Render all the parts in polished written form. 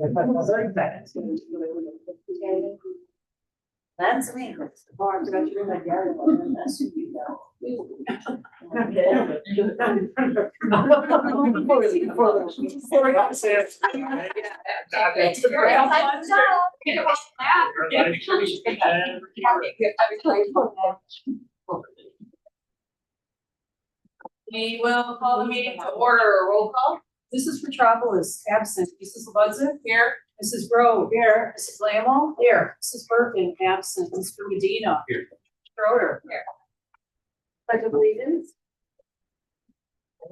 That's me. We will call the meeting to order. Roll call. Mrs. Petropolis, absent. Mrs. Lebuza? Here. Mrs. Grove? Here. Mrs. Lamel? Here. Mrs. Birkin, absent. Mr. Medina? Here. Schroeder? Here. Pledge of allegiance.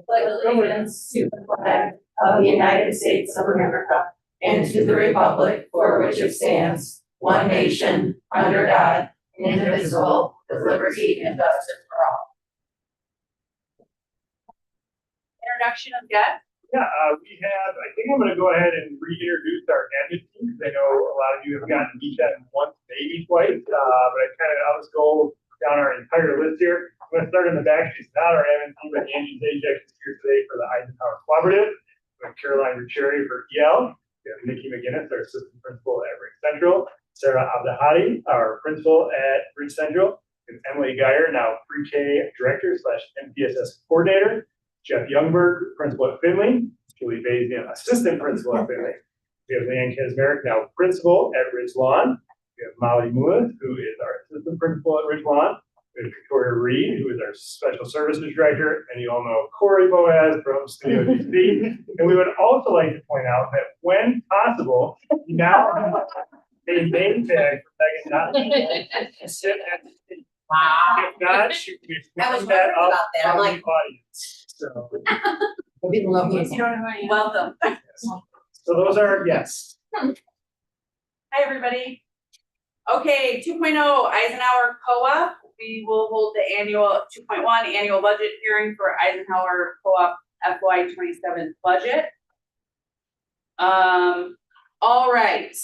Pledge allegiance to the flag of the United States of America and to the republic for which it stands, one nation, under God, indivisible, with liberty and justice for all. Introduction of guests. Yeah, we have, I think I'm gonna go ahead and reintroduce our admin team, because I know a lot of you have gotten to meet them once, maybe twice, but I'll just go down our entire list here. I'm gonna start in the back. She's not our admin team, but Angie Zajac is here today for the Eisenhower Collaborative. We have Caroline Rucheri for EL. We have Nikki McGinnis, our assistant principal at Ridge Central. Sarah Abdahadi, our principal at Ridge Central. And Emily Geyer, now pre-K director / MPSS coordinator. Jeff Youngberg, principal at Finley. Julie Bazian, assistant principal at Finley. We have Leanne Kasmerick, now principal at Ridge Lawn. We have Molly Mullins, who is our assistant principal at Ridge Lawn. We have Victoria Reed, who is our special services director. And you all know Corey Boaz from Studio DC. And we would also like to point out that when possible, we now have a name tag for Megan Johnson. Wow. If not, we've I was put that wondering up about that. I'm on like- the audience. So, Welcome. so those are, yes. Hi, everybody. Okay, 2.0 Eisenhower Co-op. We will hold the annual 2.1 annual budget hearing for Eisenhower Co-op FY 27 budget. All right.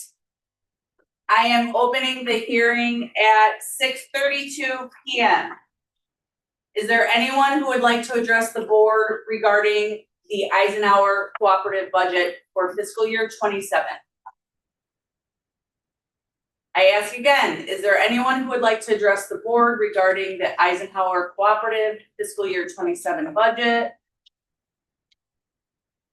I am opening the hearing at 6:32 p.m. Is there anyone who would like to address the board regarding the Eisenhower Cooperative budget for fiscal year 27? I ask again, is there anyone who would like to address the board regarding the Eisenhower Cooperative fiscal year 27 budget?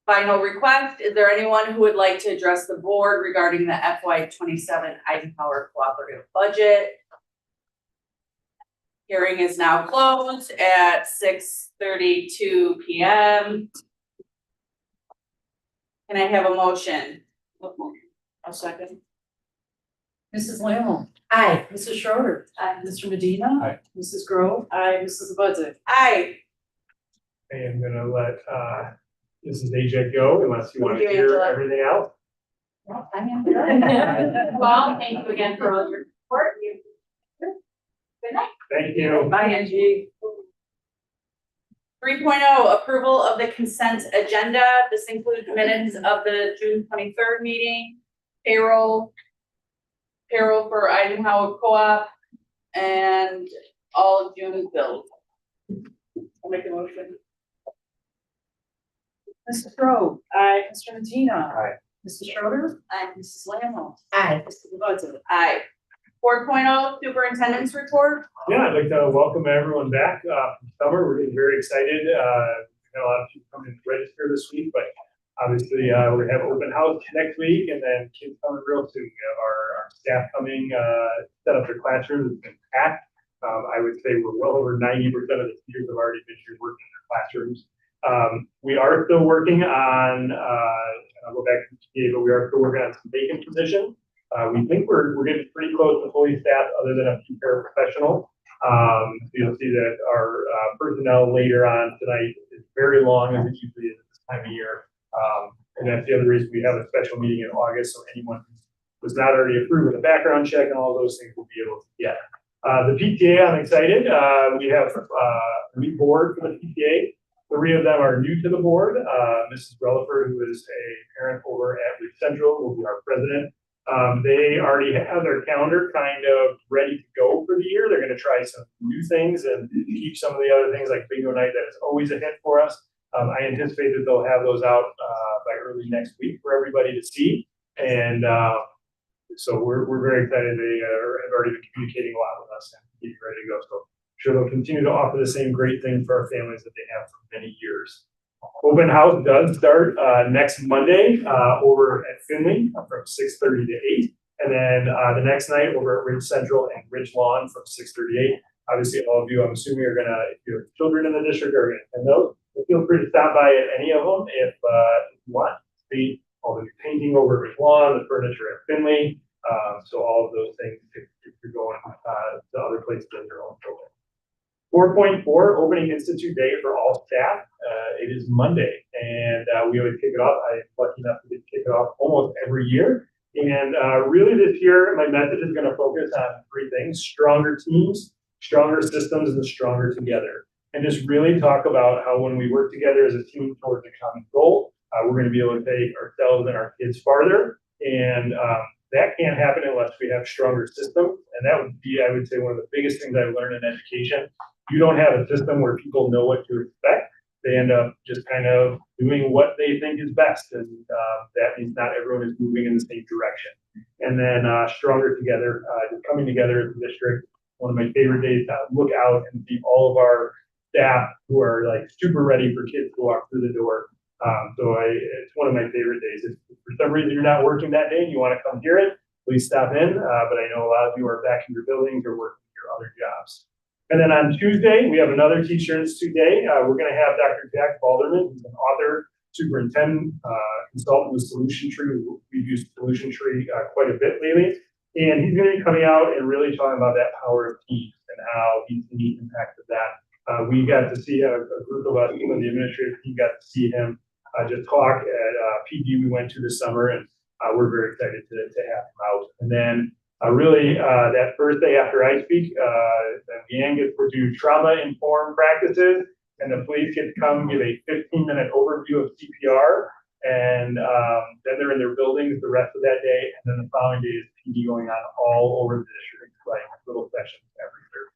Final request, is there anyone who would like to address the board regarding the FY 27 Eisenhower Cooperative budget? Hearing is now closed at 6:32 p.m. Can I have a motion? A second. Mrs. Lamel? Aye. Mrs. Schroeder? Aye. Mr. Medina? Aye. Mrs. Grove? Aye. Mrs. Lebuza? Aye. I am gonna let Mrs. AJ go unless you want Thank to you, hear Angela. everything else. Well, thank you again for all your support. Good night. Thank you. Bye, Angie. 3.0 approval of the consent agenda. This includes minutes of the June 23rd meeting, payroll for Eisenhower Co-op, and all of June's bills. I'll make a motion. Mrs. Grove? Aye. Mr. Medina? Aye. Mrs. Schroeder? Aye. Mrs. Lamel? Aye. Mrs. Lebuza? Aye. 4.0 superintendent's report. Yeah, I'd like to welcome everyone back from summer. We're getting very excited. We've had a lot of people come in to register this week, but obviously we're gonna have open house next week, and then kids coming real soon. We have our staff coming, set up their classrooms. It's been packed. I would say we're well over 90% of the teachers have already been here working in their classrooms. We are still working on, I'll go back to the PTA, but we are still working on some vacant positions. We think we're getting pretty close to fully staffed, other than a few paraprofessionals. You'll see that our personnel later on tonight is very long, as it usually is at this time of year. And that's the other reason we have a special meeting in August, so anyone who was not already approved with a background check and all those things will be able to get. The PTA, I'm excited. We have a new board for the PTA. 3 of them are new to the board. Mrs. Relaford, who is a parent over at Ridge Central, will be our president. They already have their calendar kind of ready to go for the year. They're going to try some new things and teach some of the other things like bingo night that is always a hit for us. I anticipate that they'll have those out by early next week for everybody to see. And, so we're very excited. They have already been communicating a lot with us and getting ready to go. So sure they'll continue to offer the same great thing for our families that they have for many years. Open house does start next Monday over at Finley from 6:30 to 8. And then the next night over at Ridge Central and Ridge Lawn from 6:30 to 8. Obviously, all of you, I'm assuming, are gonna, if you have children in the district, are gonna attend those. Feel free to stop by at any of them if you want. See all the painting over at Ridge Lawn, the furniture at Finley. So all of those things if you're going to other places in your own building. 4.4 Opening Institute Day for all staff. It is Monday, and we always kick it off. I'm lucky enough to get kick it off almost every year. And really this year, my message is going to focus on three things: stronger teams, stronger systems, and stronger together. And just really talk about how when we work together as a team towards a common goal, we're going to be able to take ourselves and our kids farther. And that can't happen unless we have stronger systems. And that would be, I would say, one of the biggest things I've learned in education. You don't have a system where people know what to expect. They end up just kind of doing what they think is best. And that means not everyone is moving in the same direction. And then stronger together, coming together as a district. One of my favorite days to look out and see all of our staff who are like super ready for kids to walk through the door. It's one of my favorite days. If for some reason you're not working that day and you want to come hear it, please stop in. But I know a lot of you are back in your buildings or working your other jobs. And then on Tuesday, we have another Teacher Institute Day. We're going to have Dr. Jack Balderman, who's an author, superintendent, consultant with Solution Tree. We've used Solution Tree quite a bit lately. And he's going to be coming out and really talking about that power of teams and how he's seen the impact of that. We got to see a group of us, the administrative team got to see him just talk at PD we went to this summer, and we're very excited to have him out. And then that first day after I speak, Leanne gets to do trauma-informed practices, and the police get to come give a 15-minute overview of CPR, and then they're in their buildings the rest of that day, and then the following day is PD going on all over the district, like little sessions every year.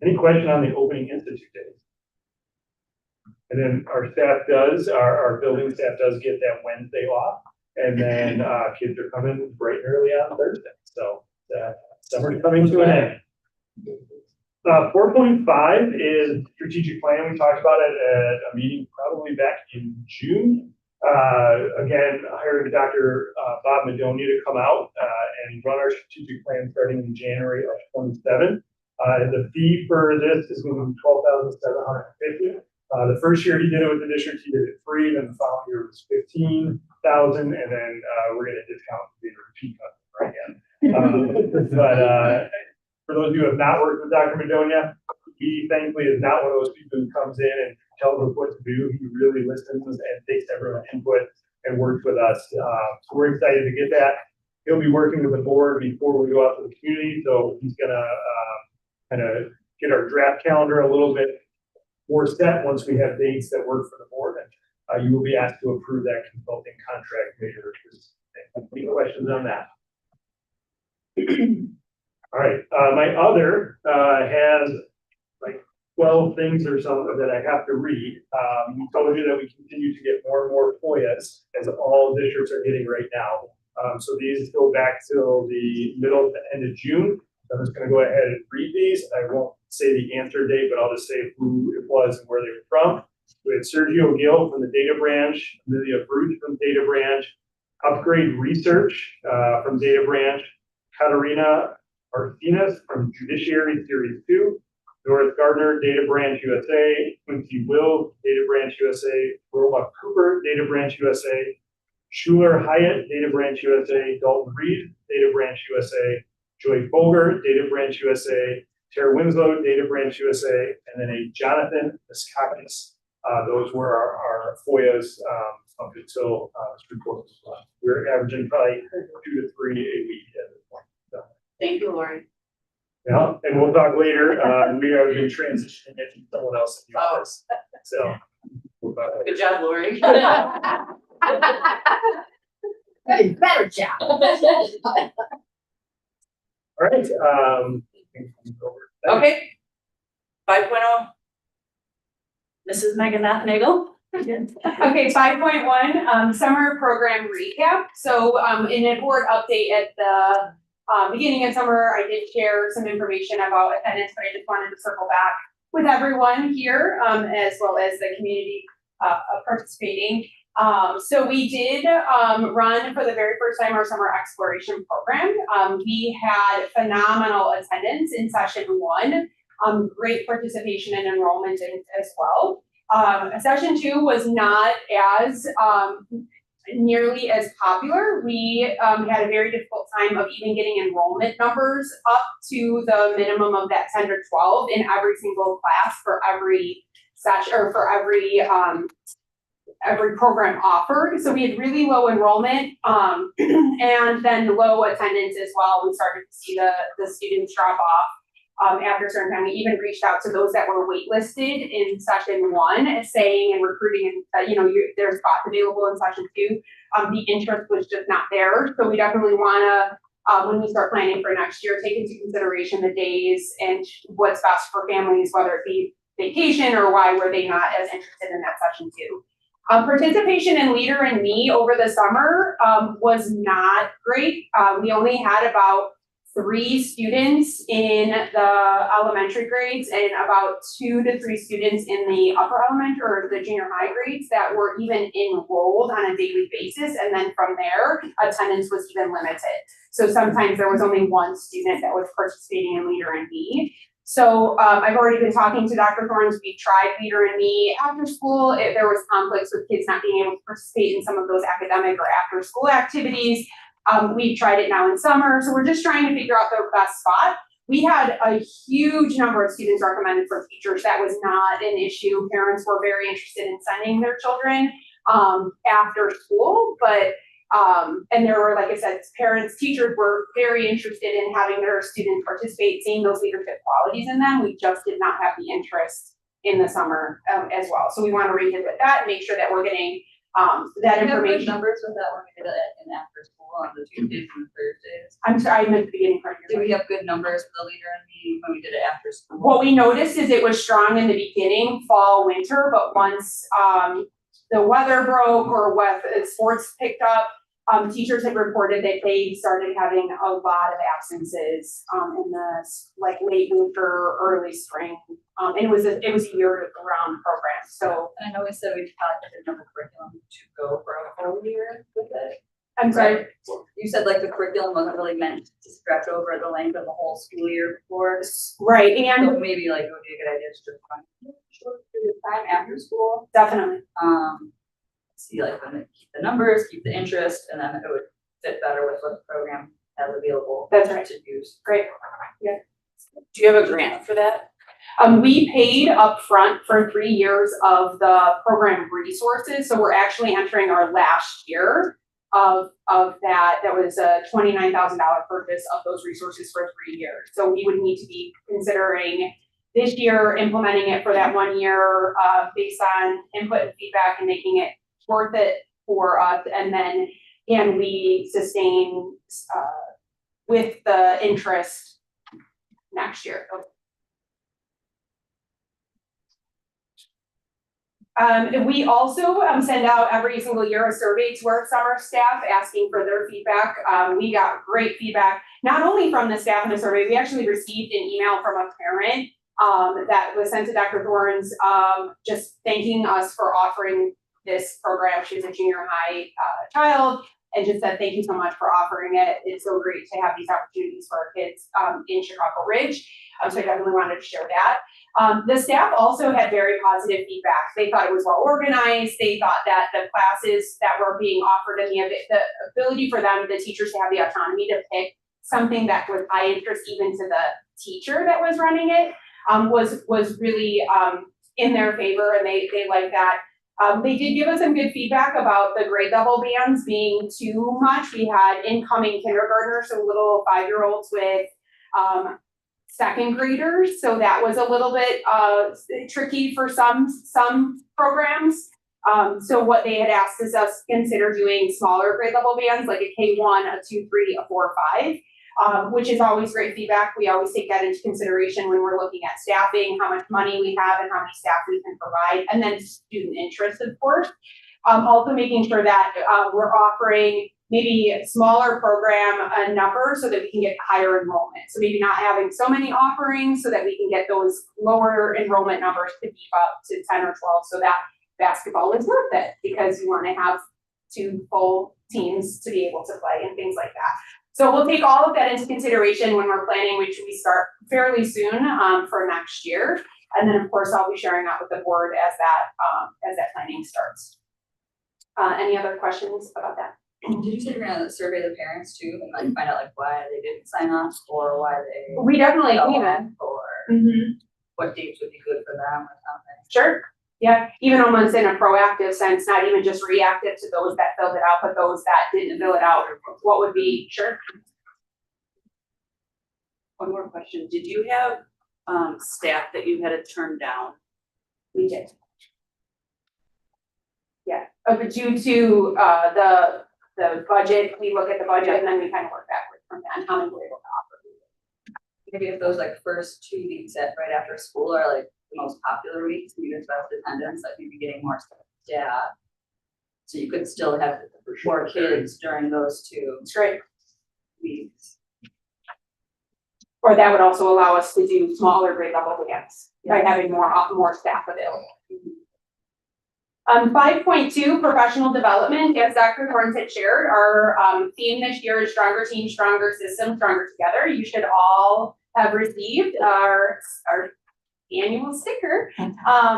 Any question on the Opening Institute days? And then our staff does, our building staff does get that Wednesday off, and then kids are coming bright and early on Thursday. So summer's coming to an end. 4.5 is strategic plan. We talked about it at a meeting probably back in June. Again, hiring Dr. Bob Madonia to come out and run our strategic plan starting in January of 27. The fee for this is going to be $12,750. The first year he did it with the district, he did it free. Then the following year was $15,000, and then we're going to discount the repeat customer again. But for those of you who have not worked with Dr. Madonia, he thankfully is not one of those people who comes in and tells us what to do. He really listens and takes everyone's input and works with us. So we're excited to get that. He'll be working with the board before we go out to the community. So he's going to kind of get our draft calendar a little bit more set once we have dates that work for the board. And you will be asked to approve that consulting contract later. Any questions on that? All right. My other has like 12 things or something that I have to read. We told you that we continue to get more and more FOIAs, as all districts are getting right now. So these go back till the middle to end of June. I'm just going to go ahead and read these. I won't say the answer date, but I'll just say who it was and where they were from. We had Sergio Gill from the data branch, Amelia Bruce from data branch, Upgrade Research from data branch, Katarina Martinez from Judiciary Series 2, Doris Gardner, Data Branch USA, Quincy Will, Data Branch USA, Roma Cooper, Data Branch USA, Schuler Hyatt, Data Branch USA, Dalton Reed, Data Branch USA, Joy Boger, Data Branch USA, Tara Winslow, Data Branch USA, and then a Jonathan Miskakis. Those were our FOIAs up until this report was done. We're averaging probably 2 to 3 a week at this point. So. Thank you, Lori. Yeah, and we'll talk later. We are going to transition it to someone else in the office. So we'll talk later. Good job, Lori. Hey, better job. All right. Okay. 5.0. Mrs. Megan Nagel. Okay, 5.1, summer program recap. So, in a board update at the, beginning of summer, I did share some information about attendance, but I just wanted to circle back with everyone here, as well as the community, participating. So we did, run for the very first time our summer exploration program. We had phenomenal attendance in session 1, great participation and enrollment as well. Session 2 was not as nearly as popular. We had a very difficult time of even getting enrollment numbers up to the minimum of that 10 to 12 in every single class for every session or for every program offered. So we had really low enrollment and then low attendance as well. We started to see the students drop off. After a certain time, we even reached out to those that were waitlisted in session 1, saying and recruiting, and there's spots available in session 2. The interest was just not there, so we definitely want to, when we start planning for next year, take into consideration the days and what's best for families, whether it be vacation or why were they not as interested in that session 2. Participation in Leader in Me over the summer was not great. We only had about 3 students in the elementary grades and about 2 to 3 students in the upper elementary or the junior high grades that were even enrolled on a daily basis. And then from there, attendance was even limited. So sometimes there was only 1 student that was participating in Leader in Me. So I've already been talking to Dr. Thorns. We tried Leader in Me after school. There was conflicts with kids not being able to participate in some of those academic or after school activities. We've tried it now in summer, so we're just trying to figure out the best spot. We had a huge number of students recommended for teachers. That was not an issue. Parents were very interested in sending their children after school, but and there were, like I said, teachers were very interested in having their students participate, seeing those leadership qualities in them. We just did not have the interest in the summer as well. So we want to revisit that and make sure that we're getting that information. Numbers with that when we did it in after school on the Tuesdays and Thursdays. I'm sorry, I meant the beginning part of Did your we have good numbers for the Leader in Me when we did it after school? What we noticed is it was strong in the beginning, fall, winter, but once the weather broke or what sports picked up, teachers had reported that they started having a lot of absences in the late winter, early spring. And it was a year-round program. So And I know we said we had a different curriculum to go for a whole year with it. I'm sorry. You said like the curriculum wasn't really meant to stretch over the length of the whole school year before. Right, and So maybe like it would be a good idea to just find a short period of time after school. definitely. See like when they keep the numbers, keep the interest, and then it would fit better with what the program has available. That's right. To use. Great. Yeah. Do you have a grant for that? We paid upfront for 3 years of the program resources, so we're actually entering our last year of that. That was a $29,000 purchase of those resources for 3 years. So we would need to be considering this year implementing it for that 1 year based on input and feedback and making it worth it for us, and then can we sustain with the interest next year. We also send out every single year a survey to our summer staff asking for their feedback. We got great feedback, not only from the staff in the survey, we actually received an email from a parent that was sent to Dr. Thorns just thanking us for offering this program. She was a junior high child and just said, thank you so much for offering it. It's so great to have these opportunities for our kids in Chicago Ridge. So I definitely wanted to share that. The staff also had very positive feedback. They thought it was well organized. They thought that the classes that were being offered and the ability for them, the teachers, to have the autonomy to pick something that was high interest even to the teacher that was running it was really in their favor, and they liked that. They did give us some good feedback about the grade level bands being too much. We had incoming kindergartners, so little 5-year-olds with second graders. So that was a little bit tricky for some programs. So what they had asked is us consider doing smaller grade level bands, like a K1, a 2, 3, a 4, 5. which is always great feedback. We always take that into consideration when we're looking at staffing, how much money we have and how many staff we can provide, and then student interest, of course. Also making sure that we're offering maybe a smaller program number so that we can get higher enrollment. So maybe not having so many offerings so that we can get those lower enrollment numbers to beef up to 10 or 12 so that basketball is worth it, because you want to have 2 full teams to be able to play and things like that. So we'll take all of that into consideration when we're planning, which we start fairly soon for next year. And then of course I'll be sharing that with the board as that planning starts. Any other questions about that? Did you say you're gonna survey the parents too and like find out like why they didn't sign up or why they? We definitely fell can. off, or what dates would be good for them or something? Sure. Yeah, even almost in a proactive sense, not even just reactive to those that filled it out, but those that didn't fill it out, what would be, sure. One more question. Did you have staff that you had to turn down? We did. Yeah, but due to the budget, we look at the budget and then we kind of work backwards from that and how many we're able to offer. Maybe if those like first 2 weeks right after school are like the most popular weeks, you get best attendance, like you'd be getting more staff. So you could still have more kids during those 2 It's great. weeks. Or that would also allow us to do smaller grade level camps by having more staff available. 5.2, professional development. As Dr. Thorns had shared, our theme this year is Stronger Team, Stronger System, Stronger Together. You should all have received our annual sticker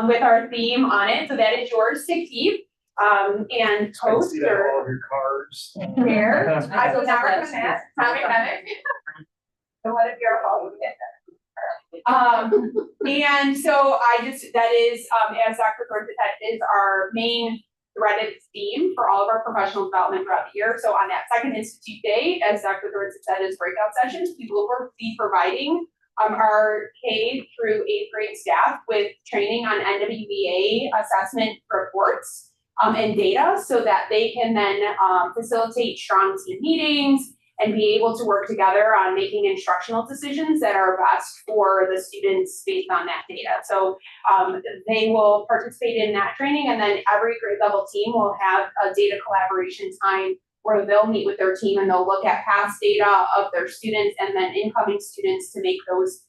with our theme on it. So that is yours to keep and I toast see that or all of your cards. share. I will not recommend that. Tommy Bennett. So what if you're a follower? And so that is, as Dr. Thornton said, is our main threaded theme for all of our professional development throughout the year. So on that second Institute Day, as Dr. Thornton said, is breakout sessions. We will be providing our K through 8th grade staff with training on NWEA assessment reports and data so that they can then facilitate strong team meetings and be able to work together on making instructional decisions that are best for the students based on that data. So they will participate in that training, and then every grade level team will have a data collaboration time where they'll meet with their team and they'll look at past data of their students and then incoming students to make those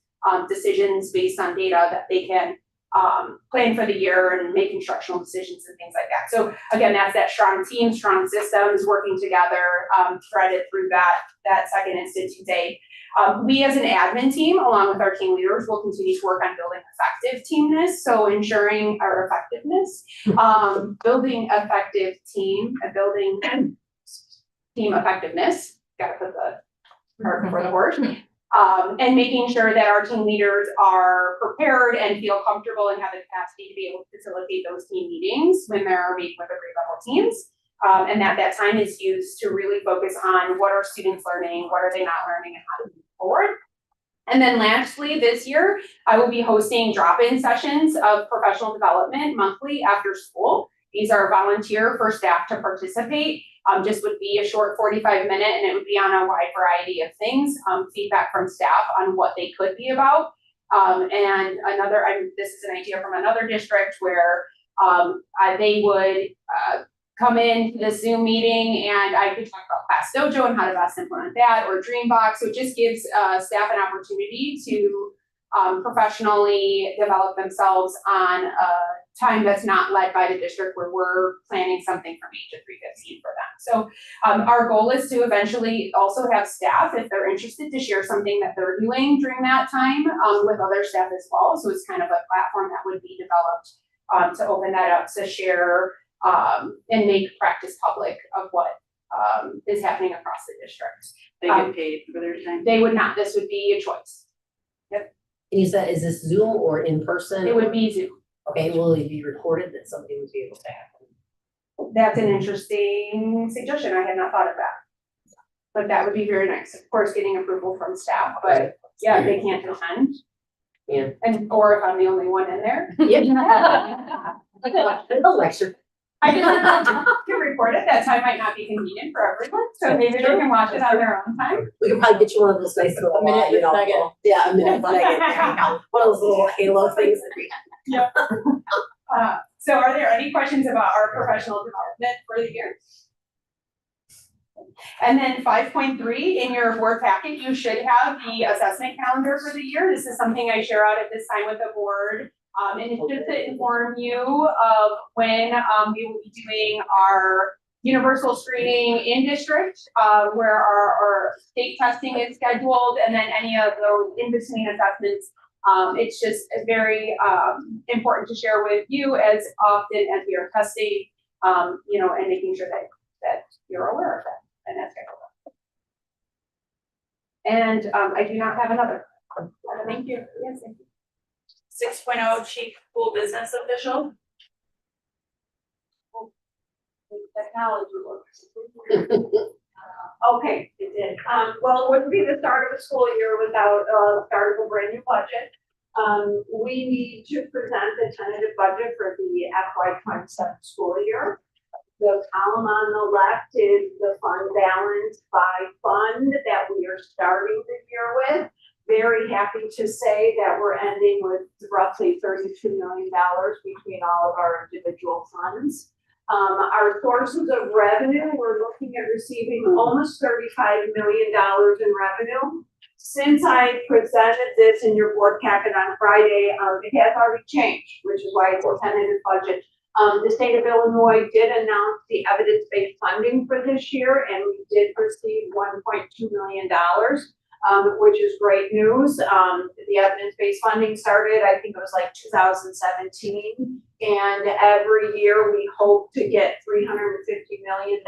decisions based on data that they can plan for the year and make instructional decisions and things like that. So again, that's that strong team, strong systems working together, threaded through that second Institute Day. We as an admin team, along with our team leaders, will continue to work on building effective teamness. So ensuring our effectiveness, building effective team, building team effectiveness. Got to put the cart before the horse. And making sure that our team leaders are prepared and feel comfortable and have the capacity to be able to facilitate those team meetings when they're meeting with the grade level teams. And that time is used to really focus on what are students learning, what are they not learning, and how to move forward. And then lastly, this year, I will be hosting drop-in sessions of professional development monthly after school. These are volunteer for staff to participate. Just would be a short 45-minute, and it would be on a wide variety of things, feedback from staff on what they could be about. And this is an idea from another district where they would come into the Zoom meeting and I could talk about Class Dojo and how to best implement that, or Dreambox. So it just gives staff an opportunity to professionally develop themselves on a time that's not led by the district where we're planning something from 8 to 3:15 for them. So our goal is to eventually also have staff, if they're interested, to share something that they're doing during that time with other staff as well. So it's kind of a platform that would be developed to open that up to share and make practice public of what is happening across the district. They get paid for their time? They would not. This would be a choice. Is this Zoom or in person? It would be Zoom. Okay, will it be recorded that somebody would be able to have? That's an interesting suggestion. I had not thought of that. But that would be very nice. Of course, getting approval from staff, but yeah, they can't attend. Yeah. Or if I'm the only one in there. Yeah. A lecture. I can record it, that time might not be convenient for everyone, so maybe they can watch it on their own time. We could probably get you one of those nice little, A minute you with know, Megan. yeah, a minute with Megan, there you go. One of those little halo things that we. So are there any questions about our professional development for the year? And then 5.3 in your board packet, you should have the assessment calendar for the year. This is something I share out at this time with the board. And it's just to inform you of when we will be doing our universal screening in district, where our state testing is scheduled, and then any of those in-between assessments. It's just very important to share with you as often as we are testing, you know, and making sure that you're aware of that. And that's scheduled. And I do not have another. Thank you. Yes, thank you. 6.0 chief school business official. Technology works. Okay, it did. Well, it wouldn't be the start of a school year without start of a brand new budget. We need to present the tentative budget for the FY27 school year. The column on the left is the fund balance by fund that we are starting the year with. Very happy to say that we're ending with roughly $32 million between all of our individual funds. Our sources of revenue, we're looking at receiving almost $35 million in revenue. Since I presented this in your board packet on Friday, it has already changed, which is why it's a tentative budget. The state of Illinois did announce the evidence-based funding for this year, and we did receive $1.2 million. Which is great news. The evidence-based funding started, I think it was like 2017. And every year we hope to get $350 million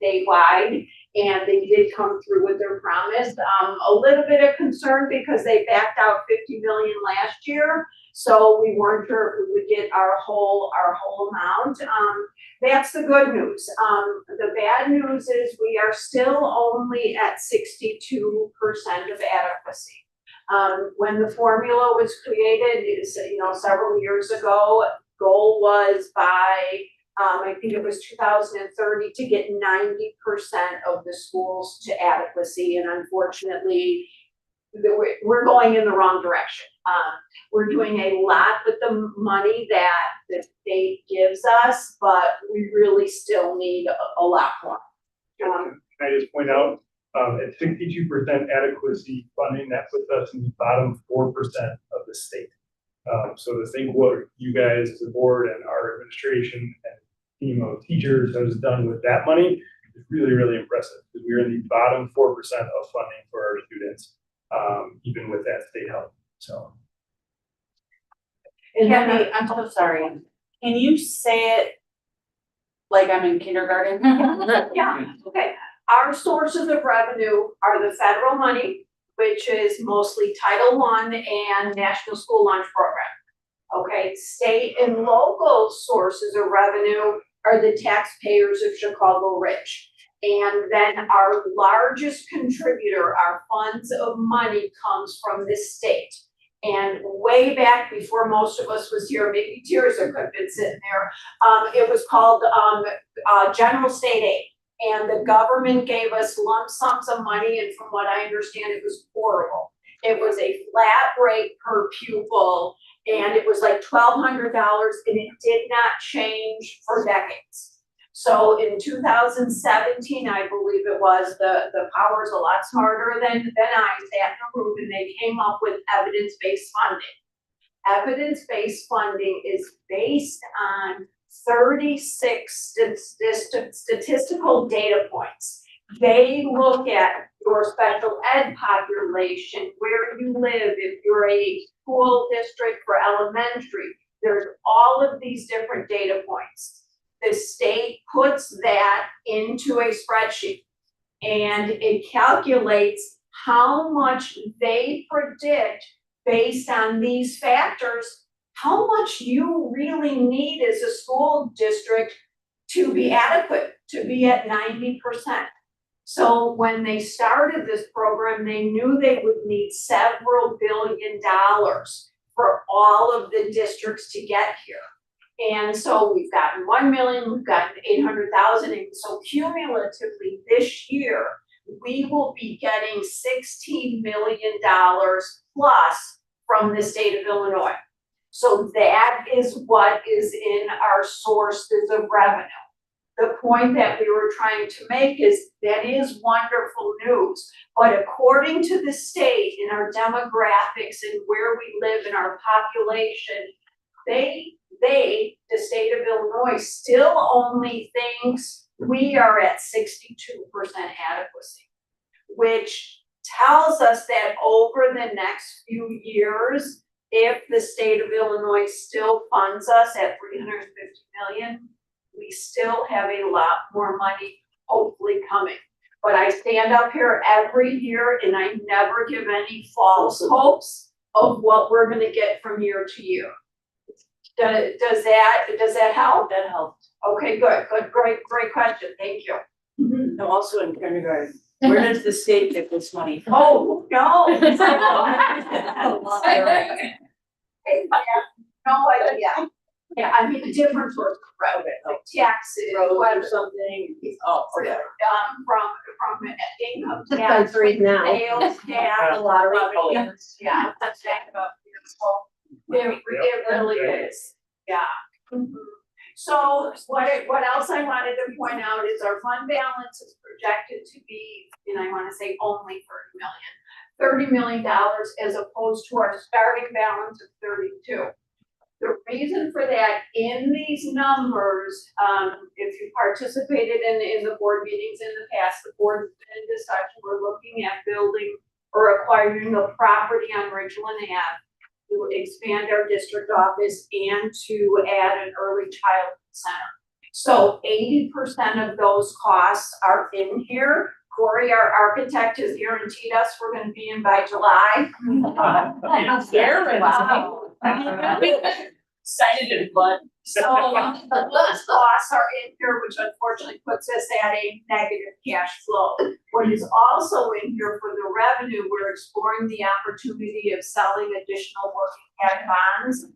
statewide. And they did come through with their promise. A little bit of concern because they backed out $50 million last year. So we weren't sure if we would get our whole amount. That's the good news. The bad news is we are still only at 62% of adequacy. When the formula was created, several years ago, goal was by, I think it was 2030 to get 90% of the schools to adequacy. And unfortunately, we're going in the wrong direction. We're doing a lot with the money that the state gives us, but we really still need a lot more. Can I just point out, at 62% adequacy funding, that puts us in the bottom 4% of the state. So to think what you guys as a board and our administration and team of teachers has done with that money is really, really impressive, because we're in the bottom 4% of funding for our students, even with that state help, so. And then I'm so sorry. Can you say it like I'm in kindergarten? Yeah, okay. Our sources of revenue are the federal money, which is mostly Title I and National School Lunch Program. Okay, state and local sources of revenue are the taxpayers of Chicago Ridge. And then our largest contributor, our funds of money, comes from the state. And way back before most of us was here, maybe Tirza could have been sitting there, it was called General State Aid. And the government gave us lump sums of money, and from what I understand, it was horrible. It was a flat rate per pupil, and it was like $1,200, and it did not change for decades. So in 2017, I believe it was, the power's a lot smarter than I sat in a room, and they came up with evidence-based funding. Evidence-based funding is based on 36 statistical data points. They look at your special ed population, where you live, if you're a school district for elementary, there's all of these different data points. The state puts that into a spreadsheet, and it calculates how much they predict based on these factors, how much you really need as a school district to be adequate, to be at 90%. So when they started this program, they knew they would need several $billions for all of the districts to get here. And so we've gotten 1 million, we've gotten 800,000, and so cumulatively this year, we will be getting $16 million plus from the state of Illinois. So that is what is in our sources of revenue. The point that we were trying to make is that is wonderful news, but according to the state in our demographics and where we live in our population, the state of Illinois still only thinks we are at 62% adequacy, which tells us that over the next few years, if the state of Illinois still funds us at 350 million, we still have a lot more money hopefully coming. But I stand up here every year and I never give any false hopes of what we're gonna get from year to year. Does that help? That helped. Okay, good, great question, thank you. And also in kindergarten, where does the state get this money from? Oh, no. No idea. Yeah, I mean, different sorts of revenue, like taxes, Roads or whether, something? Oh, okay. from income That's tax, right now. sales tax, The lottery. revenues, yeah, that's beautiful. It really is, yeah. So what else I wanted to point out is our fund balance is projected to be, and I wanna say only $30 million as opposed to our starting balance of 32. The reason for that in these numbers, if you participated in the board meetings in the past, the board's been in discussion, we're looking at building or acquiring a property on Ridgeland Ave to expand our district office and to add an early childhood center. So 80% of those costs are in here. Corey, our architect, has guaranteed us we're gonna be in by July. Wow. Excited and fun. So those costs are in here, which unfortunately puts us at a negative cash flow. What is also in here for the revenue, we're exploring the opportunity of selling additional working cash bonds.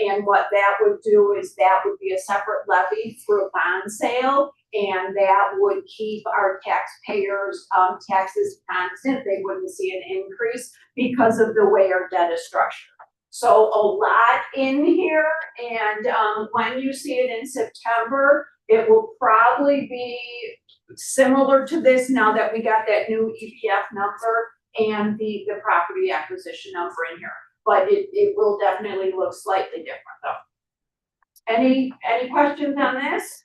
And what that would do is that would be a separate levy for a bond sale. And that would keep our taxpayers' taxes constant. They wouldn't see an increase because of the way our debt is structured. So a lot in here, and when you see it in September, it will probably be similar to this now that we got that new EPF number and the property acquisition number in here. But it will definitely look slightly different though. Any questions on this?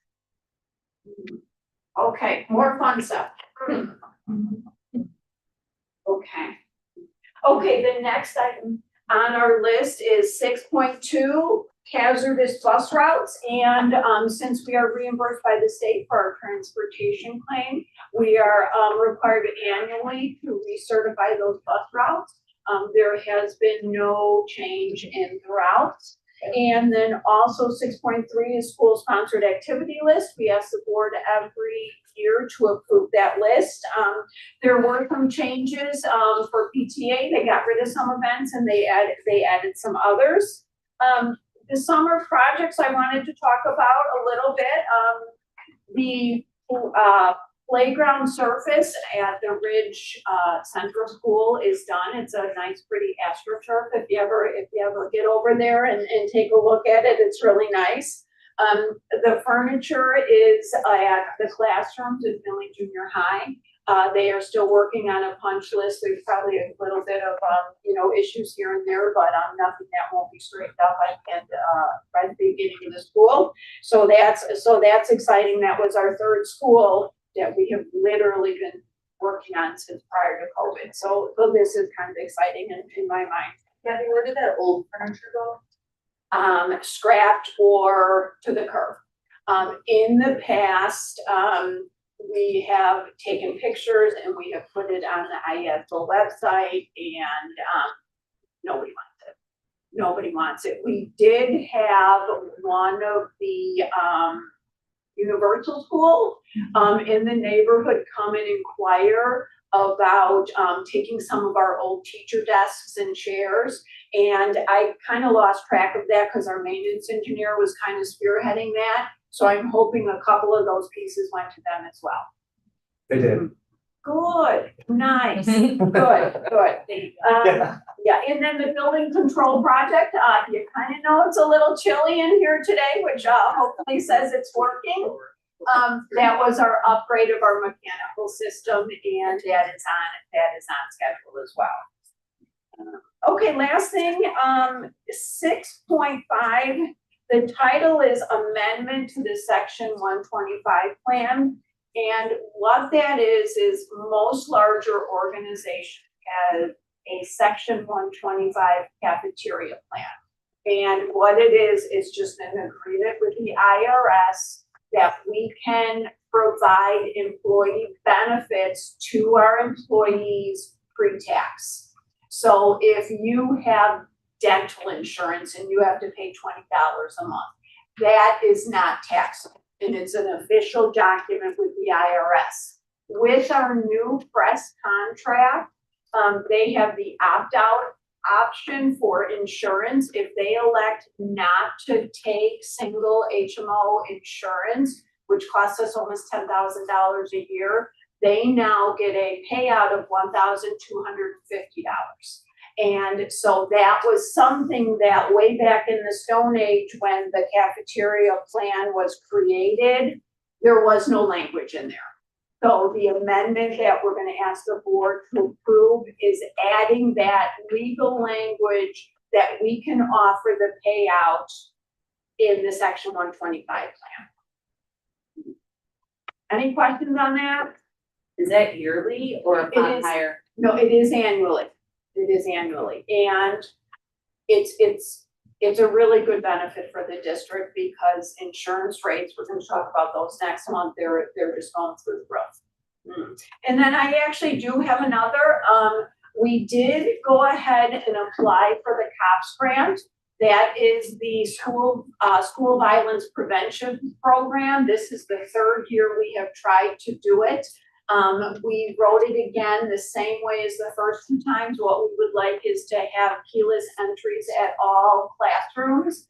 Okay, more fun stuff. Okay, the next item on our list is 6.2 hazardous bus routes. And since we are reimbursed by the state for our transportation claim, we are required annually to recertify those bus routes. There has been no change in the routes. And then also 6.3 is school sponsored activity list. We ask the board every year to approve that list. There were some changes for PTA. They got rid of some events and they added some others. The summer projects I wanted to talk about a little bit. The playground surface at the Ridge Central School is done. It's a nice, pretty AstroTurf. If you ever get over there and take a look at it, it's really nice. The furniture is at the classrooms at Findlay Junior High. They are still working on a punch list. There's probably a little bit of issues here and there, but nothing that won't be straightened up by the beginning of the school. So that's exciting. That was our third school that we have literally been working on since prior to COVID. So this is kind of exciting in my mind. Kathy, where did that old furniture go? Scrapped or to the curb. In the past, we have taken pictures and we have put it on the IESO website and nobody wants it. Nobody wants it. We did have one of the Universal School in the neighborhood come and inquire about taking some of our old teacher desks and chairs And I kind of lost track of that because our maintenance engineer was kind of spearheading that. So I'm hoping a couple of those pieces went to them as well. They did. Good, nice, good, good. Yeah, and then the building control project, you kind of know it's a little chilly in here today, which hopefully says it's working. That was our upgrade of our mechanical system, and that is on schedule as well. Okay, last thing, 6.5, the title is Amendment to the Section 125 Plan. And what that is most larger organizations have a Section 125 cafeteria plan. And what it is just an agreement with the IRS that we can provide employee benefits to our employees pre-tax. So if you have dental insurance and you have to pay $20 a month, that is not taxable. And it's an official document with the IRS. With our new press contract, they have the opt-out option for insurance. If they elect not to take single HMO insurance, which costs us almost $10,000 a year, they now get a payout of $1,250. And so that was something that way back in the Stone Age, when the cafeteria plan was created, there was no language in there. So the amendment that we're going to ask the board to approve is adding that legal language that we can offer the payout in the Section 125 plan. Any questions on that? Is that yearly or It upon is. hire? No, it is annually. It is annually, and it's a really good benefit for the district because insurance rates, we're gonna talk about those next month, they're just going through the roof. And then I actually do have another, we did go ahead and apply for the COPS grant. That is the school violence prevention program. This is the third year we have tried to do it. We wrote it again the same way as the first two times. What we would like is to have keyless entries at all classrooms,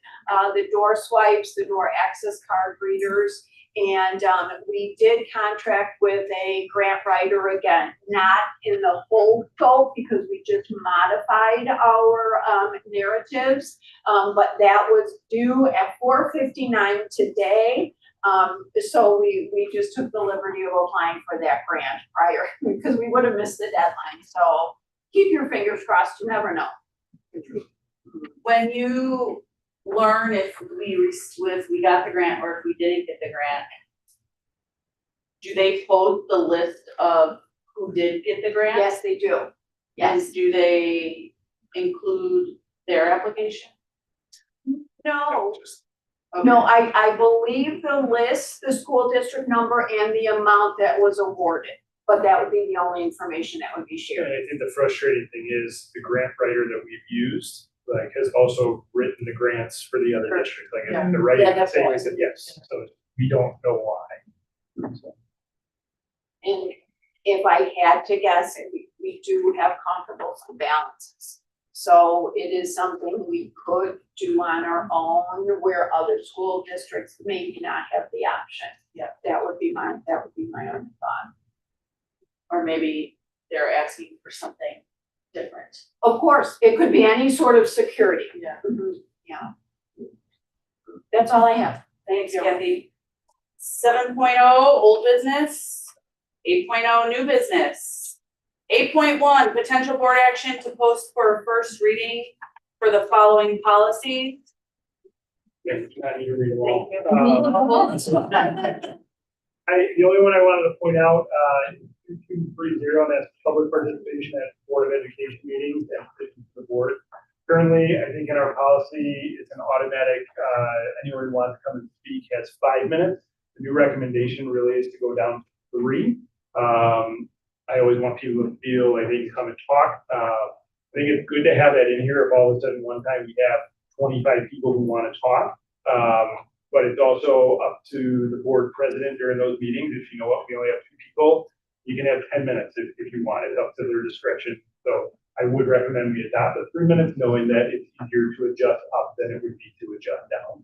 the door swipes, the door access card readers. And we did contract with a grant writer again, not in the whole scope because we just modified our narratives, but that was due at 4:59 today. So we just took the liberty of applying for that grant prior because we would have missed the deadline. So keep your fingers crossed, you never know. When you learn if we got the grant or if we didn't get the grant, do they post the list of who did get the grant? Yes, they do. Yes. And do they include their application? No. Okay. No, I believe the list, the school district number and the amount that was awarded, but that would be the only information that would be And shared. I think the frustrating thing is the grant writer that we've used, like, has also written the grants for the other districts, like, Yeah. the writing, Yeah, that's saying right. that yes, so we don't know why. So, And if I had to guess, we do have comparable balances. So it is something we could do on our own where other school districts maybe not have the option. Yeah, that would be my own thought. Or maybe they're asking for something different. Of course, it could be any sort of security. Yeah. Yeah. That's all I have. Thanks, Kathy. 7.0, old business. 8.0, new business. 8.1, potential board action to post for first reading for the following policies. yeah, I need to read them all. Thank The only one I wanted to point out, 230, and that's public participation at Board of Education meetings and petitions to the board. Currently, I think in our policy, it's an automatic, anyone who wants to come and speak has 5 minutes. The new recommendation really is to go down to 3. I always want people to feel like they can come and talk. I think it's good to have that in here if all of a sudden one time we have 25 people who want to talk. But it's also up to the board president during those meetings. If you know what, we only have 2 people, you can have 10 minutes if you want. It's up to their discretion. So I would recommend we adopt the 3 minutes, knowing that it's easier to adjust up than it would be to adjust down.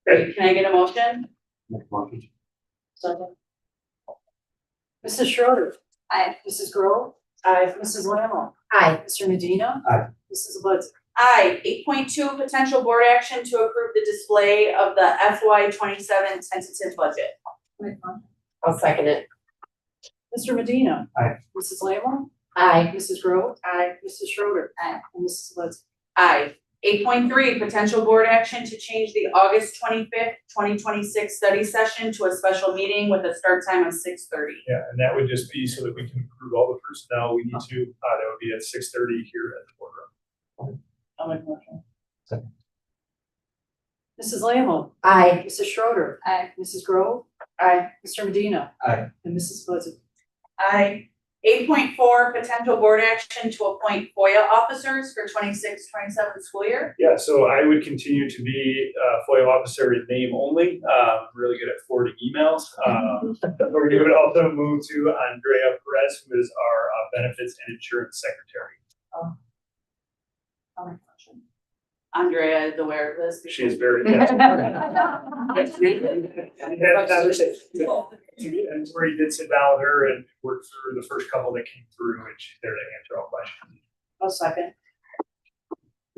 Great, can I get a motion? Second. Mrs. Schroeder. Aye. Mrs. Grove. Aye. Mrs. Lamb. Aye. Mr. Medina. Aye. Mrs. Woods. Aye. 8.2, potential board action to approve the display of the FY 27 tentative budget. I'll second it. Mr. Medina. Aye. Mrs. Lamb. Aye. Mrs. Grove. Aye. Mrs. Schroeder. Aye. And Mrs. Woods. Aye. 8.3, potential board action to change the August 25th, 2026 study session to a special meeting with a start time of 6:30. Yeah, and that would just be so that we can approve all the personnel we need to, that would be at 6:30 here at the boardroom. I'll make a motion. Second. Mrs. Lamb. Aye. Mrs. Schroeder. Aye. Mrs. Grove. Aye. Mr. Medina. Aye. And Mrs. Woods. Aye. 8.4, potential board action to appoint FOIA officers for 26-27 school year. Yeah, so I would continue to be FOIA officer in name only, really good at forwarding emails. Or we would also move to Andrea Perez, who is our benefits and insurance secretary. I'll make a motion. Andrea is aware of this. She is very. And where he did sit down with her and work through the first couple that came through, and she's there to answer all questions. I'll second.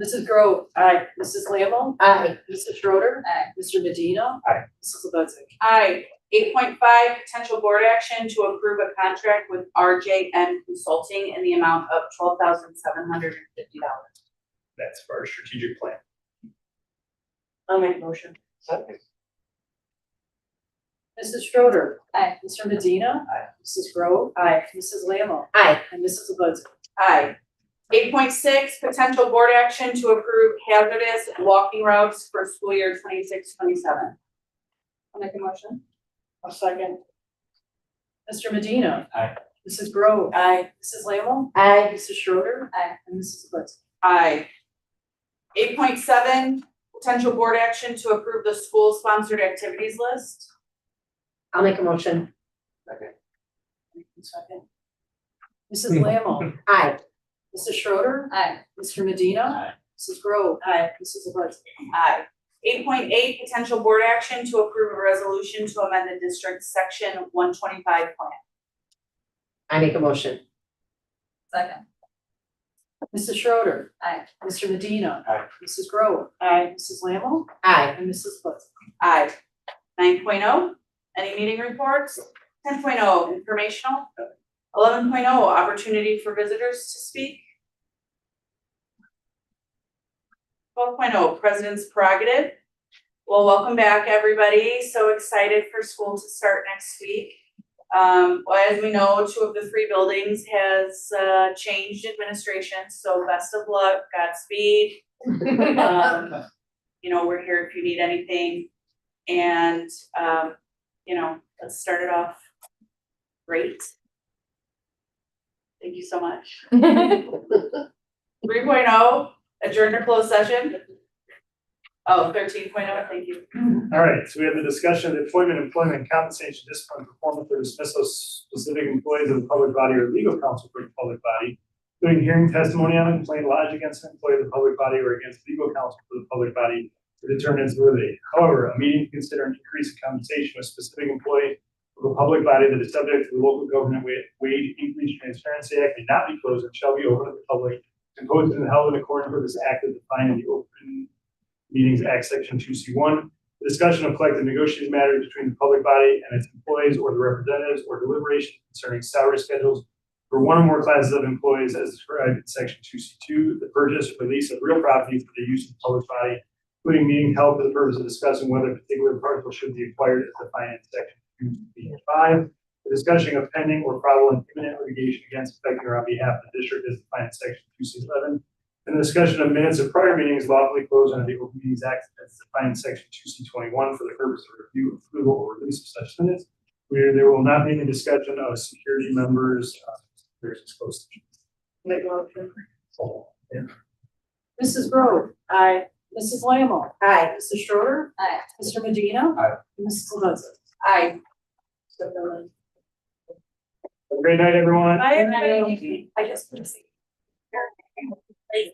Mrs. Grove. Aye. Mrs. Lamb. Aye. Mrs. Schroeder. Aye. Mr. Medina. Aye. Mrs. Woods. Aye. 8.5, potential board action to approve a contract with RJN Consulting in the amount of $12,750. That's for our strategic plan. I'll make a motion. Mrs. Schroeder. Aye. Mr. Medina. Aye. Mrs. Grove. Aye. Mrs. Lamb. Aye. And Mrs. Woods. Aye. 8.6, potential board action to approve hazardous walking routes for school year 26-27. I'll make a motion. I'll second. Mr. Medina. Aye. Mrs. Grove. Aye. Mrs. Lamb. Aye. Mrs. Schroeder. Aye. And Mrs. Woods. Aye. 8.7, potential board action to approve the school-sponsored activities list. I'll make a motion. Second. Mrs. Lamb. Aye. Mrs. Schroeder. Aye. Mr. Medina. Aye. Mrs. Grove. Aye. Mrs. Woods. Aye. 8.8, potential board action to approve a resolution to amend the district's section 125 plan. I make a motion. Second. Mrs. Schroeder. Aye. Mr. Medina. Aye. Mrs. Grove. Aye. Mrs. Lamb. Aye. And Mrs. Woods. Aye. 9.0, any meeting reports? 10.0, informational. 11.0, opportunity for visitors to speak. 12.0, president's prerogative. Well, welcome back, everybody. So excited for school to start next week. Well, as we know, 2 of the 3 buildings has changed administration, so best of luck, Godspeed. You know, we're here if you need anything. And, you know, let's start it off great. Thank you so much. 3.0, adjourn to closed session. Oh, 13.0, thank you. All right, so we have the discussion of employment, compensation, discipline, performance, or dismissal of specific employees of the public body or legal counsel for the public body, including hearing testimony on a complaint lodged against an employee of the public body or against legal counsel for the public body to determine its validity. However, a meeting to consider an increase in compensation of a specific employee of a public body that is subject to the Local Government Wage Increase Transparency Act may not be closed and shall be open to the public, composed and held in accordance with this act as defined in the Open Meetings Act, Section 2C1. The discussion of collective negotiated matters between the public body and its employees or the representatives or deliberations concerning salary schedules for one or more classes of employees as described in Section 2C2, the purchase or release of real property for the use of the public body, including meetings held for the purpose of discussing whether a particular parcel should be acquired as defined in Section 2B5, the discussion of pending or probable and imminent litigation against, affecting, or on behalf of the district as defined in Section 2C11, and the discussion of minutes of prior meetings lawfully closed under the Open Meetings Act as defined in Section 2C21 for the purpose of review, approval, or release of such minutes. There will not be any discussion of security members. There's closed session. Make a motion. Yeah. Mrs. Grove. Aye. Mrs. Lamb. Aye. Mrs. Schroeder. Aye. Mr. Medina. Aye. And Mrs. Woods. Aye. Have a great night, everyone. Aye. I just want to say. Like,